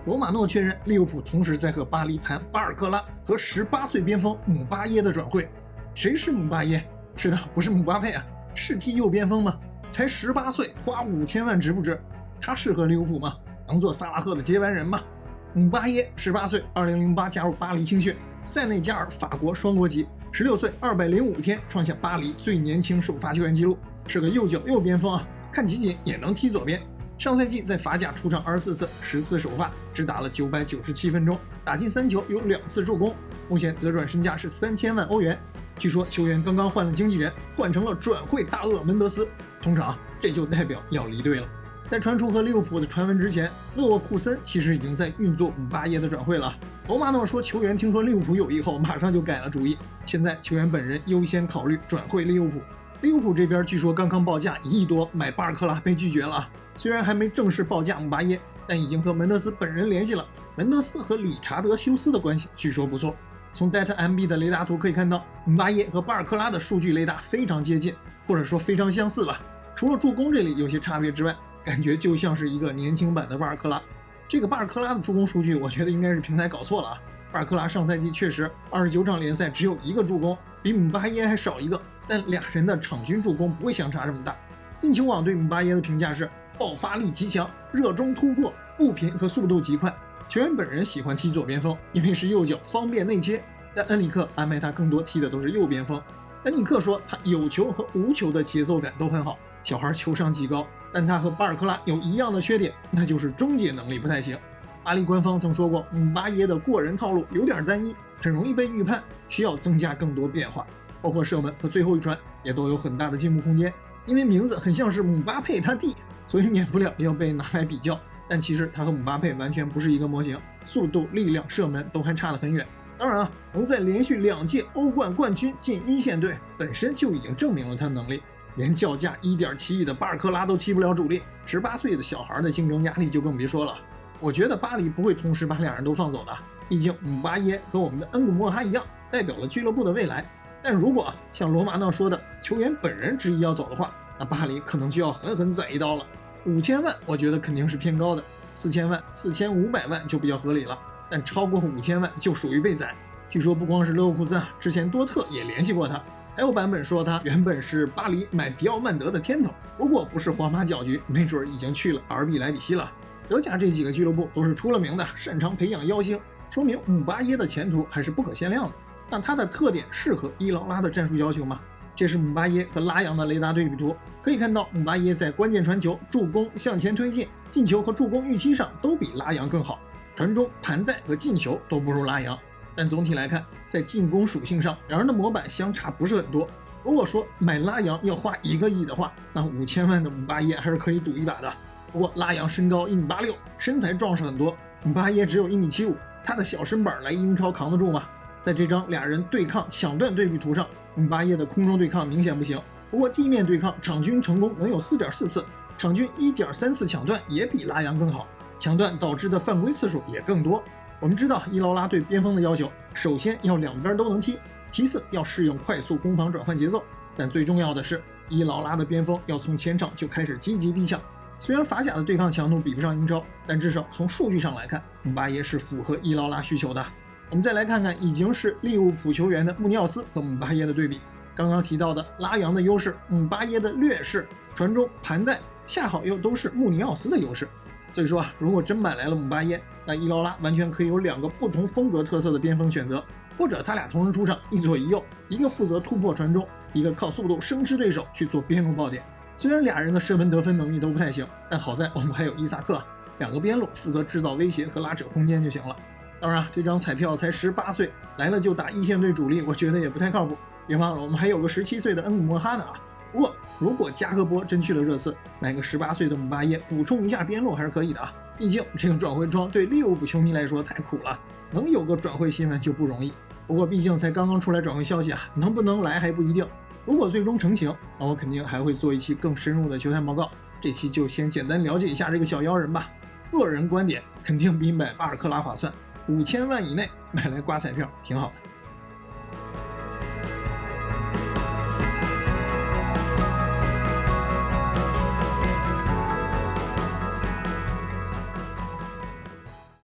罗马诺确认利物浦同时在和巴黎谈巴尔克拉和18岁边锋姆巴耶的转会。谁是姆巴耶？是的，不是姆巴佩啊，是踢右边锋吗？才18岁，花5000万值不值？他适合利物浦吗？能做萨拉赫的接班人吗？姆巴耶18岁，2008加入巴黎青训，塞内加尔法国双国籍，16岁205天创下巴黎最年轻首发球员纪录，是个右脚右边锋啊，看集锦也能踢左边。上赛季在法甲出场24次，10次首发，只打了997分钟，打进3球，有2次助攻。目前得转身价是3000万欧元。据说球员刚刚换了经纪人，换成了转会大鳄门德斯，通常这就代表要离队了。在传出和利物浦的传闻之前，勒沃库森其实已经在运作姆巴耶的转会了。罗马诺说球员听说利物浦有意后，马上就改了主意，现在球员本人优先考虑转会利物浦。利物浦这边据说刚刚报价1亿多买巴尔克拉被拒绝了，虽然还没正式报价姆巴耶，但已经和门德斯本人联系了。门德斯和理查德休斯的关系据说不错。从 DataMB 的雷达图可以看到，姆巴耶和巴尔克拉的数据雷达非常接近，或者说非常相似吧。除了助攻这里有些差别之外，感觉就像是一个年轻版的巴尔克拉。这个巴尔克拉的助攻数据，我觉得应该是平台搞错了啊。巴尔克拉上赛季确实29场联赛只有1个助攻，比姆巴耶还少1个，但俩人的场均助攻不会相差这么大。进球网对姆巴耶的评价是爆发力极强，热衷突破，步频和速度极快。球员本人喜欢踢左边锋，因为是右脚方便内切，但恩里克安排他更多踢的都是右边锋。恩里克说他有球和无球的节奏感都很好，小孩球商极高，但他和巴尔克拉有一样的缺点，那就是终结能力不太行。巴黎官方曾说过，姆巴耶的过人套路有点单一，很容易被预判，需要增加更多变化，包括射门和最后一传也都有很大的进步空间。因为名字很像是姆巴佩他弟，所以免不了要被拿来比较，但其实他和姆巴佩完全不是一个模型，速度、力量、射门都还差得很远。当然啊，能在连续2届欧冠冠军进一线队，本身就已经证明了他的能力。连叫价1.7亿的巴尔克拉都踢不了主力，18岁的小孩的竞争压力就更别说了。我觉得巴黎不会同时把俩人都放走的，毕竟姆巴耶和我们的恩古莫哈一样，代表了俱乐部的未来。但如果像罗马诺说的，球员本人执意要走的话，那巴黎可能就要狠狠宰一刀了。5000万我觉得肯定是偏高的，4000万、4500万就比较合理了，但超过5000万就属于被宰。据说不光是勒沃库森，之前多特也联系过他，还有版本说他原本是巴黎买迪奥曼德的天头，如果不是皇马搅局，没准已经去了RB莱比锡了。德甲这几个俱乐部都是出了名的擅长培养妖星，说明姆巴耶的前途还是不可限量的。但他的特点适合伊劳拉的战术要求吗？这是姆巴耶和拉扬的雷达对比图，可以看到姆巴耶在关键传球、助攻、向前推进、进球和助攻预期上都比拉扬更好，传中、盘带和进球都不如拉扬。但总体来看，在进攻属性上，两人的模板相差不是很多。如果说买拉扬要花1个亿的话，那5000万的姆巴耶还是可以赌一把的。不过拉扬身高1.86米，身材壮实很多，姆巴耶只有1.75米，他的小身板来英超扛得住吗？在这张俩人对抗抢断对比图上，姆巴耶的空中对抗明显不行，不过地面对抗场均成功能有4.4次，场均1.3次抢断也比拉扬更好，抢断导致的犯规次数也更多。我们知道伊劳拉对边锋的要求，首先要两边都能踢，其次要适应快速攻防转换节奏，但最重要的是伊劳拉的边锋要从前场就开始积极逼抢。虽然法甲的对抗强度比不上英超，但至少从数据上来看，姆巴耶是符合伊劳拉需求的。我们再来看看已经是利物浦球员的穆尼奥斯和姆巴耶的对比。刚刚提到的拉扬的优势，姆巴耶的劣势，传中、盘带，恰好又都是穆尼奥斯的优势。所以说啊，如果真买来了姆巴耶，那伊劳拉完全可以有2个不同风格特色的边锋选择，或者他俩同时出场，一左一右，一个负责突破传中，一个靠速度生吃对手去做边路爆点。虽然俩人的射门得分能力都不太行，但好在我们还有伊萨克，2个边路负责制造威胁和拉扯空间就行了。当然，这张彩票才18岁，来了就打一线队主力，我觉得也不太靠谱。别忘了，我们还有个17岁的恩古莫哈呢啊。不过，如果加克波真去了热刺，买个18岁的姆巴耶补充一下边路还是可以的啊。毕竟这个转会窗对利物浦球迷来说太苦了，能有个转会新闻就不容易。不过毕竟才刚刚出来转会消息啊，能不能来还不一定。如果最终成型，那我肯定还会做一期更深入的球探报告。这期就先简单了解一下这个小妖人吧。个人观点肯定比买巴尔克拉划算，5000万以内买来刮彩票挺好的。